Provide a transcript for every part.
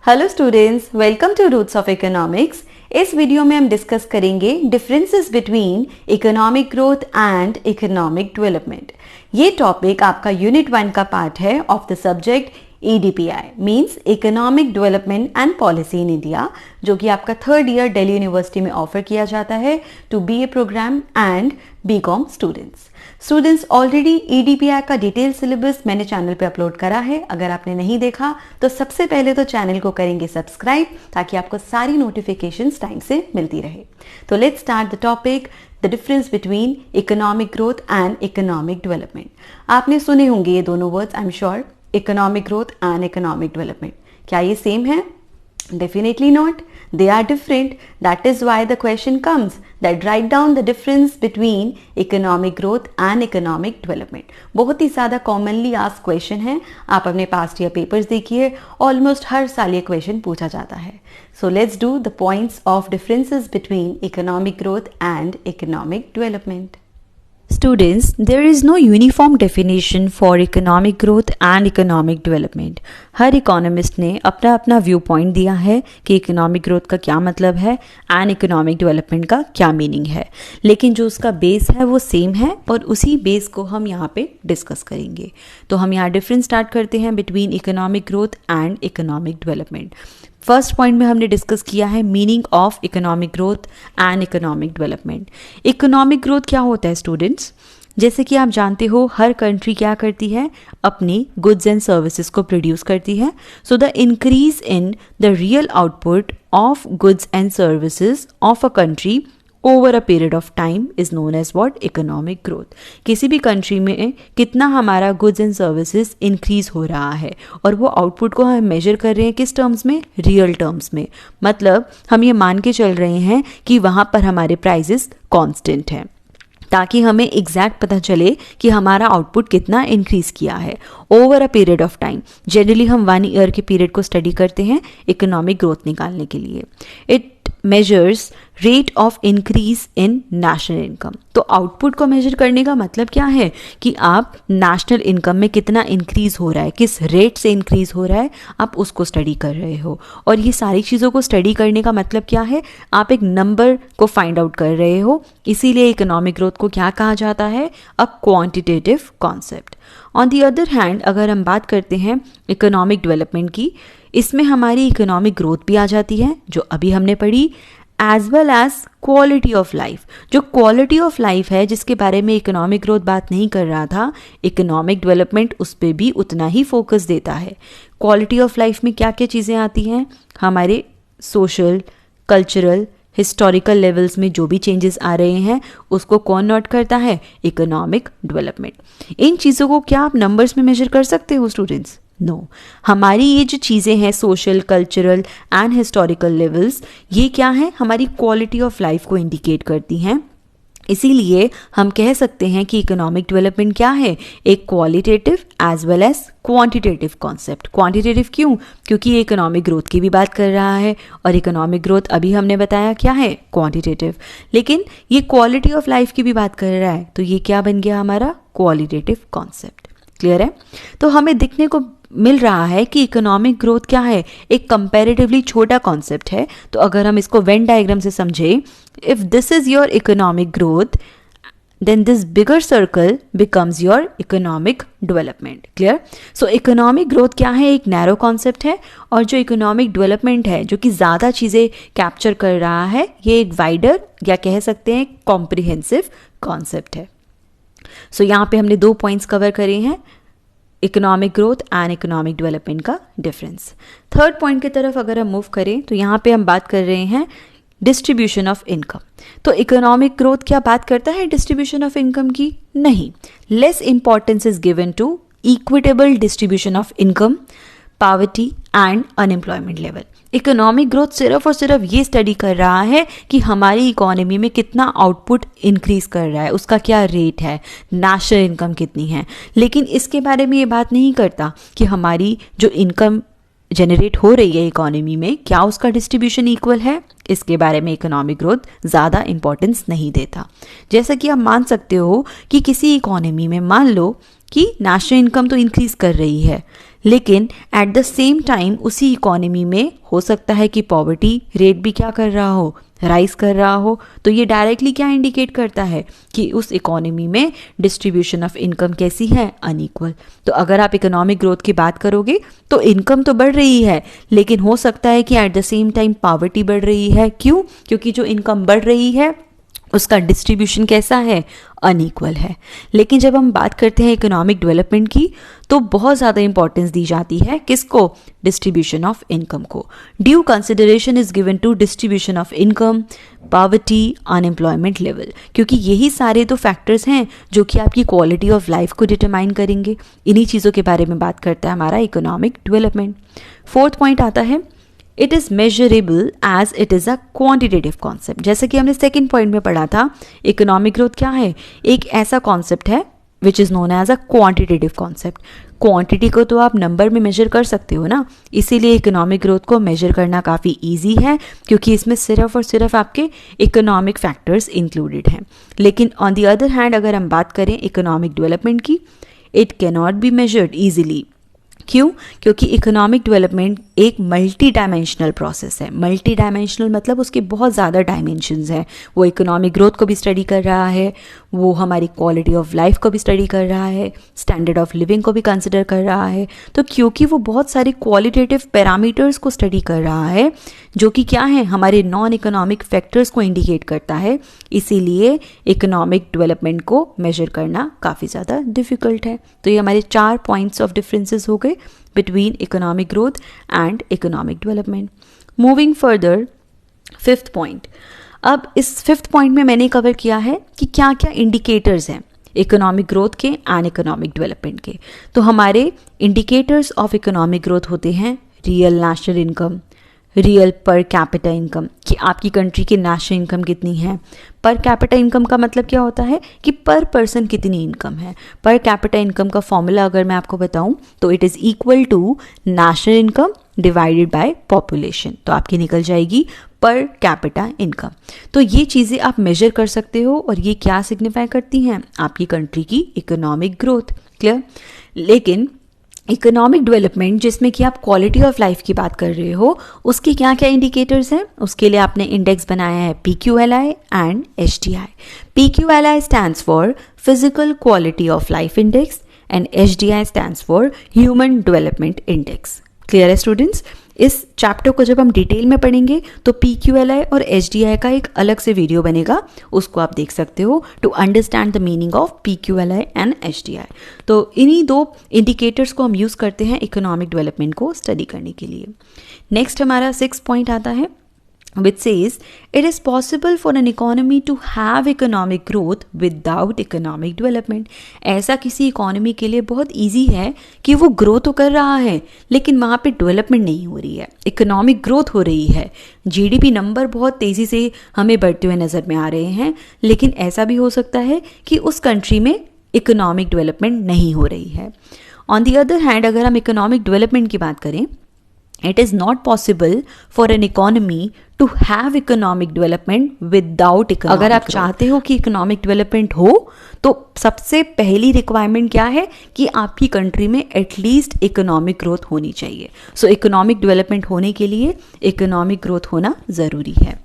Hello students, welcome to roots of economics. इस वीडियो में हम डिस्कस करेंगे differences between economic growth and economic development. ये टॉपिक आपका यूनिट 1 का पार्ट है of the subject EDPI means economic development and policy in India, जो कि आपका 3rd ईयर दिल्ली यूनिवर्सिटी में ऑफर किया जाता है to BA programme and BCom students already EDPI का डिटेल सिलेबस मैंने चैनल पे अपलोड करा है। अगर आपने नहीं देखा तो सबसे पहले तो चैनल को करेंगे सब्सक्राइब, ताकि आपको सारी नोटिफिकेशंस टाइम से मिलती रहे। तो let's start the topic, the difference between economic growth and economic development. आपने सुने होंगे ये दोनों words, I am sure, economic growth and economic development. क्या ये सेम है? Definitely not. They are different. That is why the question comes that write down the difference between economic growth and economic development. बहुत ही ज़्यादा commonly asked question है। आप अपने past year papers देखिए, almost हर साल ये question पूछा जाता है। So let's do the points of differences between economic growth and economic development. Students, there is no uniform definition for economic growth and economic development. Her economist ने अपना अपना view point दिया है कि इकोनॉमिक ग्रोथ का क्या मतलब है एंड इकोनॉमिक डेवलपमेंट का क्या मीनिंग है, लेकिन जो उसका बेस है वो सेम है और उसी बेस को हम यहाँ पे डिस्कस करेंगे। तो हम यहाँ डिफरेंस स्टार्ट करते हैं between economic growth and economic development. First point में हमने डिस्कस किया है meaning of economic growth and economic development. Economic growth क्या होता है स्टूडेंट्स? जैसे कि आप जानते हो, हर कंट्री क्या करती है, अपनी गुड्स एंड सर्विसेज को प्रोड्यूस करती है। So the increase in the real output of goods and services of a country over a period of time is known as what? Economic growth. किसी भी कंट्री में कितना हमारा गुड्स एंड सर्विसेज इंक्रीज हो रहा है, और वो आउटपुट को हम मेजर कर रहे हैं किस टर्म्स में? रियल टर्म्स में। मतलब हम ये मान के चल रहे हैं कि वहाँ पर हमारे प्राइजेस कांस्टेंट हैं, ताकि हमें एग्जैक्ट पता चले कि हमारा आउटपुट कितना इंक्रीज किया है over a period of time. Generally हम 1 ईयर के पीरियड को स्टडी करते हैं इकोनॉमिक ग्रोथ निकालने के लिए। It measures rate of increase in national income. तो आउटपुट को मेजर करने का मतलब क्या है कि आप नेशनल इनकम में कितना इंक्रीज हो रहा है, किस रेट से इंक्रीज हो रहा है, आप उसको स्टडी कर रहे हो। और ये सारी चीज़ों को स्टडी करने का मतलब क्या है? आप एक नंबर को फाइंड आउट कर रहे हो। इसीलिए इकोनॉमिक ग्रोथ को क्या कहा जाता है? अ quantitative concept. On the other hand, अगर हम बात करते हैं इकोनॉमिक डेवलपमेंट की, इसमें हमारी इकोनॉमिक ग्रोथ भी आ जाती है, जो अभी हमने पढ़ी, as well as quality of life. जो क्वालिटी ऑफ लाइफ है, जिसके बारे में इकोनॉमिक ग्रोथ बात नहीं कर रहा था, इकोनॉमिक डेवलपमेंट उस पर भी उतना ही फोकस देता है। क्वालिटी ऑफ लाइफ में क्या क्या चीज़ें आती हैं? हमारे सोशल, कल्चरल, हिस्टोरिकल लेवल्स में जो भी चेंजेस आ रहे हैं, उसको कौन नोट करता है? Economic development. इन चीज़ों को क्या आप नंबर्स में मेजर कर सकते हो स्टूडेंट्स? नो। हमारी ये जो चीज़ें हैं, social, cultural and historical levels, ये क्या है? हमारी क्वालिटी ऑफ लाइफ को इंडिकेट करती हैं। इसीलिए हम कह सकते हैं कि इकोनॉमिक डेवलपमेंट क्या है? एक qualitative as well as quantitative concept. Quantitative क्यों? क्योंकि ये इकोनॉमिक ग्रोथ की भी बात कर रहा है, और इकोनॉमिक ग्रोथ अभी हमने बताया क्या है? क्वांटिटेटिव। लेकिन ये क्वालिटी ऑफ लाइफ की भी बात कर रहा है, तो ये क्या बन गया हमारा? Qualitative concept. क्लियर है? तो हमें दिखने को मिल रहा है कि इकोनॉमिक ग्रोथ क्या है? एक कंपैरेटिवली छोटा कॉन्सेप्ट है। तो अगर हम इसको वेन डायग्राम से समझे, if this is your economic growth, then this bigger circle becomes your economic development. Clear? So economic growth क्या है? एक नैरो कॉन्सेप्ट है, और जो इकोनॉमिक डेवलपमेंट है, जो कि ज़्यादा चीज़ें कैप्चर कर रहा है, ये एक वाइडर या कह सकते हैं कॉम्प्रिहेंसिव कॉन्सेप्ट है। सो यहाँ पे हमने 2 पॉइंट्स कवर करे हैं, economic growth and economic development का डिफरेंस। 3rd पॉइंट की तरफ अगर हम मूव करें, तो यहाँ पे हम बात कर रहे हैं डिस्ट्रीब्यूशन ऑफ इनकम। तो इकोनॉमिक ग्रोथ क्या बात करता है डिस्ट्रीब्यूशन ऑफ इनकम की? नहीं। Less importance is given to equitable distribution of income, poverty and unemployment level. Economic growth सिर्फ और सिर्फ ये स्टडी कर रहा है कि हमारी इकोनॉमी में कितना आउटपुट इंक्रीज कर रहा है, उसका क्या रेट है, नेशनल इनकम कितनी है। लेकिन इसके बारे में ये बात नहीं करता कि हमारी जो इनकम जनरेट हो रही है इकोनॉमी में, क्या उसका डिस्ट्रीब्यूशन इक्वल है। इसके बारे में इकोनॉमिक ग्रोथ ज़्यादा इंपॉर्टेंस नहीं देता। जैसा कि आप मान सकते हो कि किसी इकोनॉमी में मान लो कि नेशनल इनकम तो इंक्रीज कर रही है, लेकिन एट द सेम टाइम उसी इकोनॉमी में हो सकता है कि पॉवर्टी रेट भी क्या कर रहा हो, राइज कर रहा हो। तो ये डायरेक्टली क्या इंडिकेट करता है कि उस इकोनॉमी में डिस्ट्रीब्यूशन ऑफ इनकम कैसी है, अनइक्वल। तो अगर आप इकोनॉमिक ग्रोथ की बात करोगे तो इनकम तो बढ़ रही है, लेकिन हो सकता है कि at the same time poverty बढ़ रही है। क्यों? क्योंकि जो इनकम बढ़ रही है उसका डिस्ट्रीब्यूशन कैसा है, अनइक्वल है। लेकिन जब हम बात करते हैं इकोनॉमिक डेवलपमेंट की तो बहुत ज़्यादा इंपॉर्टेंस दी जाती है किसको, डिस्ट्रीब्यूशन ऑफ इनकम को। Due consideration is given to distribution of income, poverty, unemployment level, क्योंकि यही सारे तो फैक्टर्स हैं जो कि आपकी क्वालिटी ऑफ लाइफ को डिटरमाइन करेंगे। इन्हीं चीज़ों के बारे में बात करता है हमारा इकोनॉमिक डेवलपमेंट। फोर्थ पॉइंट आता है, it is measurable as it is a quantitative concept. जैसे कि हमने सेकेंड पॉइंट में पढ़ा था, इकोनॉमिक ग्रोथ क्या है, एक ऐसा कॉन्सेप्ट है which is known as a quantitative concept. Quantity को तो आप नंबर में मेजर कर सकते हो ना, इसीलिए इकोनॉमिक ग्रोथ को मेजर करना काफ़ी ईजी है, क्योंकि इसमें सिर्फ और सिर्फ आपके इकोनॉमिक फैक्टर्स इंक्लूडेड हैं। लेकिन ऑन द अदर हैंड अगर हम बात करें इकोनॉमिक डेवलपमेंट की, it can not be measured easily. क्यों? क्योंकि इकोनॉमिक डेवलपमेंट एक मल्टी डायमेंशनल प्रोसेस है। मल्टी डायमेंशनल मतलब उसके बहुत ज़्यादा डायमेंशंस हैं। वो इकोनॉमिक ग्रोथ को भी स्टडी कर रहा है, वो हमारी क्वालिटी ऑफ लाइफ को भी स्टडी कर रहा है, स्टैंडर्ड ऑफ लिविंग को भी कंसिडर कर रहा है। तो क्योंकि वो बहुत सारे क्वालिटेटिव पैरामीटर्स को स्टडी कर रहा है जो कि क्या है, हमारे नॉन इकोनॉमिक फैक्टर्स को इंडिकेट करता है, इसीलिए इकोनॉमिक डेवलपमेंट को मेजर करना काफ़ी ज़्यादा डिफिकल्ट है। तो ये हमारे 4 पॉइंट्स ऑफ डिफरेंसेस हो गए between economic growth and economic development. Moving further, fifth point. अब इस फिफ्थ पॉइंट में मैंने कवर किया है कि क्या क्या इंडिकेटर्स हैं इकोनॉमिक ग्रोथ के एंड इकोनॉमिक डेवलपमेंट के। तो हमारे इंडिकेटर्स ऑफ इकोनॉमिक ग्रोथ होते हैं real national income, real per capita income, कि आपकी कंट्री की नेशनल इनकम कितनी है। पर कैपिटा इनकम का मतलब क्या होता है कि पर पर्सन कितनी इनकम है। पर कैपिटा इनकम का फॉर्मूला अगर मैं आपको बताऊं तो it is equal to national income divided by population. तो आपकी निकल जाएगी पर कैपिटा इनकम। तो ये चीज़ें आप मेजर कर सकते हो और ये क्या सिग्निफाई करती हैं, आपकी कंट्री की इकोनॉमिक ग्रोथ। क्लियर? लेकिन इकोनॉमिक डेवलपमेंट जिसमें कि आप क्वालिटी ऑफ लाइफ की बात कर रहे हो, उसके क्या क्या इंडिकेटर्स हैं, उसके लिए आपने इंडेक्स बनाया है PQLI and HDI। PQLI stands for physical quality of life index and HDI stands for human development index. Clear है स्टूडेंट्स? इस चैप्टर को जब हम डिटेल में पढ़ेंगे तो PQLI और HDI का एक अलग से वीडियो बनेगा, उसको आप देख सकते हो to understand the meaning of PQLI and HDI। तो इन्हीं 2 इंडिकेटर्स को हम यूज़ करते हैं इकोनॉमिक डेवलपमेंट को स्टडी करने के लिए। नेक्स्ट हमारा 6th पॉइंट आता है which says it is possible for an economy to have economic growth without economic development। ऐसा किसी इकोनॉमी के लिए बहुत इजी है कि वो ग्रो तो कर रहा है लेकिन वहाँ पे डेवलपमेंट नहीं हो रही है, इकोनॉमिक ग्रोथ हो रही है, GDP नंबर बहुत तेज़ी से हमें बढ़ते हुए नज़र में आ रहे हैं, लेकिन ऐसा भी हो सकता है कि उस कंट्री में इकोनॉमिक डेवलपमेंट नहीं हो रही है। ऑन दी अदर हैंड अगर हम इकोनॉमिक डेवलपमेंट की बात करें, it is not possible for an economy to have economic development without economic अगर आप चाहते हो कि इकोनॉमिक डेवलपमेंट हो तो सबसे पहली रिक्वायरमेंट क्या है कि आपकी कंट्री में एटलीस्ट इकोनॉमिक ग्रोथ होनी चाहिए। सो इकोनॉमिक डेवलपमेंट होने के लिए इकोनॉमिक ग्रोथ होना ज़रूरी है।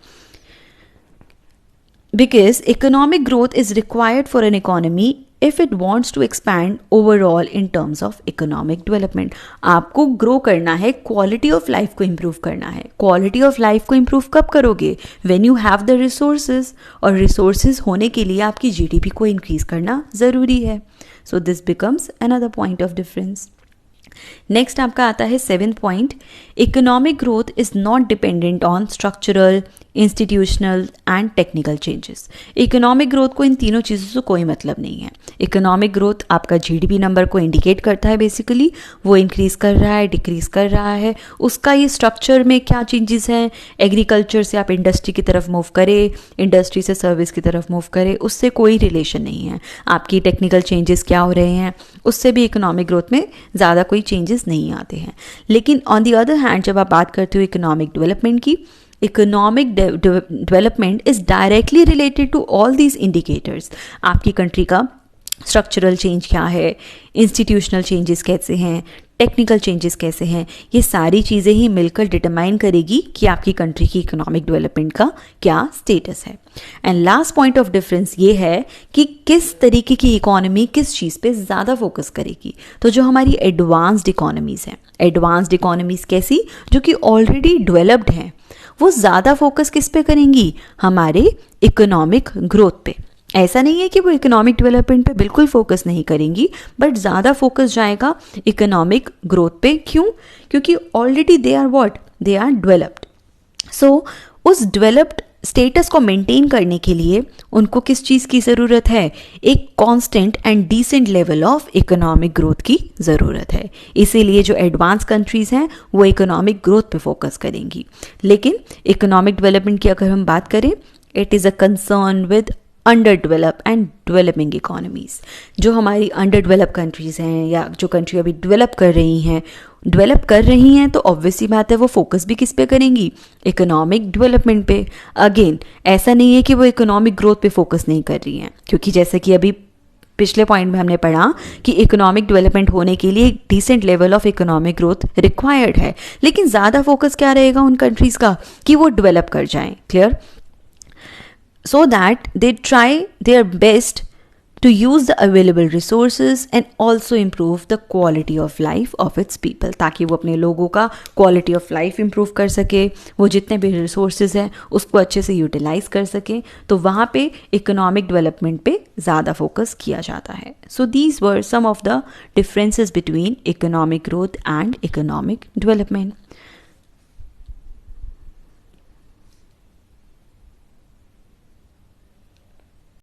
Because economic growth is required for an economy if it wants to expand overall in terms of economic development। आपको ग्रो करना है, क्वालिटी ऑफ लाइफ को इम्प्रूव करना है। क्वालिटी ऑफ लाइफ को इम्प्रूव कब करोगे? When you have the resources, और रिसोर्सेज होने के लिए आपकी GDP को इंक्रीज करना ज़रूरी है। So this becomes another point of difference. Next आपका आता है 7th point, economic growth is not dependent on structural, institutional and technical changes. Economic growth को इन तीनों चीज़ों से कोई मतलब नहीं है। इकोनॉमिक ग्रोथ आपका GDP नंबर को इंडिकेट करता है, बेसिकली वो इंक्रीज कर रहा है, डिक्रीज कर रहा है, उसका ये स्ट्रक्चर में क्या चेंजेस हैं, एग्रीकल्चर से आप इंडस्ट्री की तरफ मूव करें, इंडस्ट्री से सर्विस की तरफ मूव करें, उससे कोई रिलेशन नहीं है। आपकी टेक्निकल चेंजेस क्या हो रहे हैं उससे भी इकोनॉमिक ग्रोथ में ज़्यादा कोई चेंजेस नहीं आते हैं। लेकिन ऑन दी अदर हैंड जब आप बात करते हो इकोनॉमिक डेवलपमेंट की, economic development is directly related to all these indicators. आपकी कंट्री का स्ट्रक्चरल चेंज क्या है, इंस्टीट्यूशनल चेंजेस कैसे हैं, टेक्निकल चेंजेस कैसे हैं, ये सारी चीज़ें ही मिलकर डिटरमाइन करेगी कि आपकी कंट्री की इकोनॉमिक डेवलपमेंट का क्या स्टेटस है। And last point of difference ये है कि किस तरीके की इकोनॉमी किस चीज़ पे ज़्यादा फोकस करेगी। तो जो हमारी एडवांस्ड इकोनॉमीज़ हैं, एडवांस्ड इकोनॉमीज़ कैसी, जो कि ऑलरेडी डेवलप्ड हैं, वो ज़्यादा फोकस किस पे करेंगी, हमारे इकोनॉमिक ग्रोथ पे। ऐसा नहीं है कि वो इकोनॉमिक डेवलपमेंट पे बिल्कुल फोकस नहीं करेंगी, बट ज़्यादा फोकस जाएगा इकोनॉमिक ग्रोथ पे। क्यों? क्योंकि already they are what, they are developed. So उस डेवलप्ड स्टेटस को मेंटेन करने के लिए उनको किस चीज़ की ज़रूरत है, एक constant and decent level of economic growth की ज़रूरत है। इसीलिए जो एडवांस कंट्रीज़ हैं वो इकोनॉमिक ग्रोथ पे फोकस करेंगी। लेकिन इकोनॉमिक डेवलपमेंट की अगर हम बात करें, it is a concern with under develop and developing economies. जो हमारी अंडर डेवलप कंट्रीज़ हैं या जो कंट्री अभी डेवलप कर रही हैं तो ऑब्वियसली बात है वो फोकस भी किस पे करेंगी, इकोनॉमिक डेवलपमेंट पे। अगेन ऐसा नहीं है कि वो इकोनॉमिक ग्रोथ पे फोकस नहीं कर रही हैं, क्योंकि जैसे कि अभी पिछले पॉइंट में हमने पढ़ा कि इकोनॉमिक डेवलपमेंट होने के लिए एक decent level of economic growth required है। लेकिन ज़्यादा फोकस क्या रहेगा उन कंट्रीज़ का, कि वो डेवलप कर जाएं। Clear? So that they try their best to use the available resources and also improve the quality of life of its people, ताकि वो अपने लोगों का quality of life improve कर सके, वो जितने भी resources हैं उसको अच्छे से utilize कर सके। तो वहाँ पे economic development पे ज़्यादा focus किया जाता है। So these were some of the differences between economic growth and economic development.